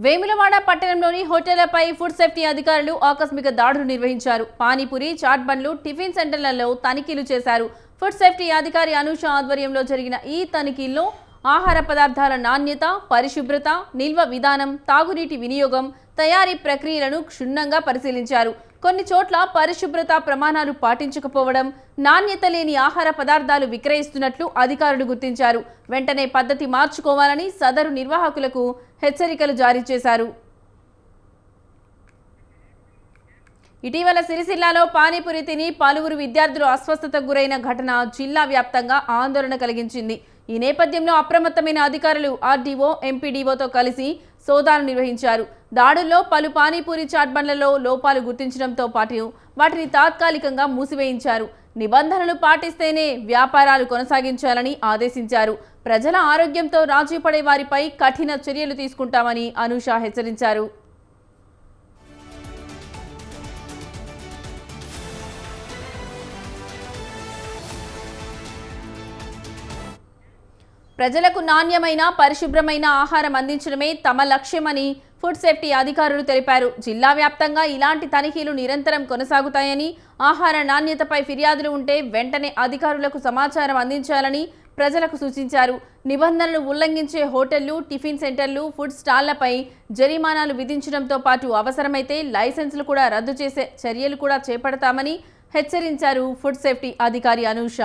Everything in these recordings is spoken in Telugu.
వేములవాడ పట్టణంలోని హోటళ్లపై ఫుడ్ సేఫ్టీ అధికారులు ఆకస్మిక దాడులు నిర్వహించారు. పానీపూరి, చాట్ బండ్లు, టిఫిన్ సెంటర్లలో తనిఖీలు చేశారు. ఫుడ్ సేఫ్టీ అధికారి అనూష ఆధ్వర్యంలో జరిగిన ఈ తనిఖీల్లో ఆహార పదార్థాల నాణ్యత, పరిశుభ్రత, నిల్వ విధానం, తాగునీటి వినియోగం, తయారీ ప్రక్రియలను క్షుణ్ణంగా పరిశీలించారు. కొన్ని చోట్ల పరిశుభ్రత ప్రమాణాలు పాటించకపోవడం, నాణ్యత లేని ఆహార పదార్థాలు విక్రయిస్తున్నట్లు అధికారులు గుర్తించారు. వెంటనే పద్ధతి మార్చుకోవాలని సదరు నిర్వాహకులకు హెచ్చరికలు జారీ చేశారు. ఇటీవల సిరిసిల్లాలో పానీపూరి తిని పలువురు విద్యార్థులు అస్వస్థతకు గురైన ఘటన జిల్లా వ్యాప్తంగా ఆందోళన కలిగించింది. ఈ నేపథ్యంలో అప్రమత్తమైన అధికారులు ఆర్డీఓ, ఎంపీడీఓతో కలిసి సోదాలు నిర్వహించారు. దాడుల్లో పలు పానీపూరి, చాట్ బండ్లలో లోపాలు గుర్తించడంతో పాటు వాటిని తాత్కాలికంగా మూసివేయించారు. నిబంధనలు పాటిస్తేనే వ్యాపారాలు కొనసాగించాలని ఆదేశించారు. ప్రజల ఆరోగ్యంతో రాజీ పడే వారిపై కఠిన చర్యలు తీసుకుంటామని అనూష హెచ్చరించారు. ప్రజలకు నాణ్యమైన, పరిశుభ్రమైన ఆహారం అందించడమే తమ లక్ష్యమని ఫుడ్ సేఫ్టీ అధికారులు తెలిపారు. జిల్లా వ్యాప్తంగా ఇలాంటి తనిఖీలు నిరంతరం కొనసాగుతాయని, ఆహార నాణ్యతపై ఫిర్యాదులు ఉంటే వెంటనే అధికారులకు సమాచారం అందించాలని ప్రజలకు సూచించారు. నిబంధనలు ఉల్లంఘించే హోటళ్లు, టిఫిన్ సెంటర్లు, ఫుడ్ స్టాళ్లపై జరిమానాలు విధించడంతో పాటు అవసరమైతే లైసెన్సులు కూడా రద్దు చేసే చర్యలు కూడా చేపడతామని హెచ్చరించారు ఫుడ్ సేఫ్టీ అధికారి అనూష.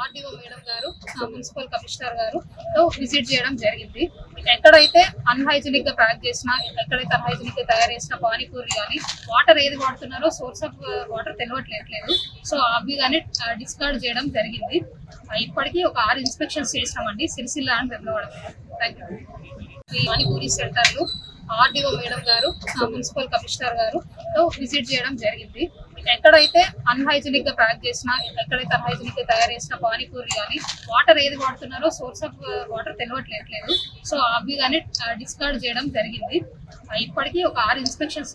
ఆర్డీఓ మేడం గారు, మున్సిపల్ కమిషనర్ గారు విజిట్ చేయడం జరిగింది. ఎక్కడైతే అన్హైజీనిక్ గా ప్యాక్ చేసినా, ఎక్కడైతే అన్హైజీనిక్ గా తయారు చేసిన పానీపూరి కానీ వాటర్ ఏది వాడుతున్నారో సోర్స్ ఆఫ్ వాటర్ తెలియట్లేదు. సో అవి కానీ డిస్కార్డ్ చేయడం జరిగింది. ఇప్పటికీ ఒక 6 ఇన్స్పెక్షన్స్ చేసినామండి సిరిసిల్ల అండ్ వేములవాడ. ఈ పానీపూరి సెంటర్లు ఆర్డీఓ మేడం గారు, మున్సిపల్ కమిషనర్ గారు విజిట్ చేయడం జరిగింది. ఎక్కడైతే అన్హైజీనిక్ గా ప్యాక్ చేసినా, ఎక్కడైతే అన్హైజీనిక్ గా తయారు చేసిన పానీపూరి కానీ వాటర్ ఏది వాడుతున్నారో సోర్స్ ఆఫ్ వాటర్ తెలియట్లేదు. సో అవి కానీ డిస్కార్డ్ చేయడం జరిగింది. ఇప్పటికీ ఒక 6 ఇన్స్పెక్షన్స్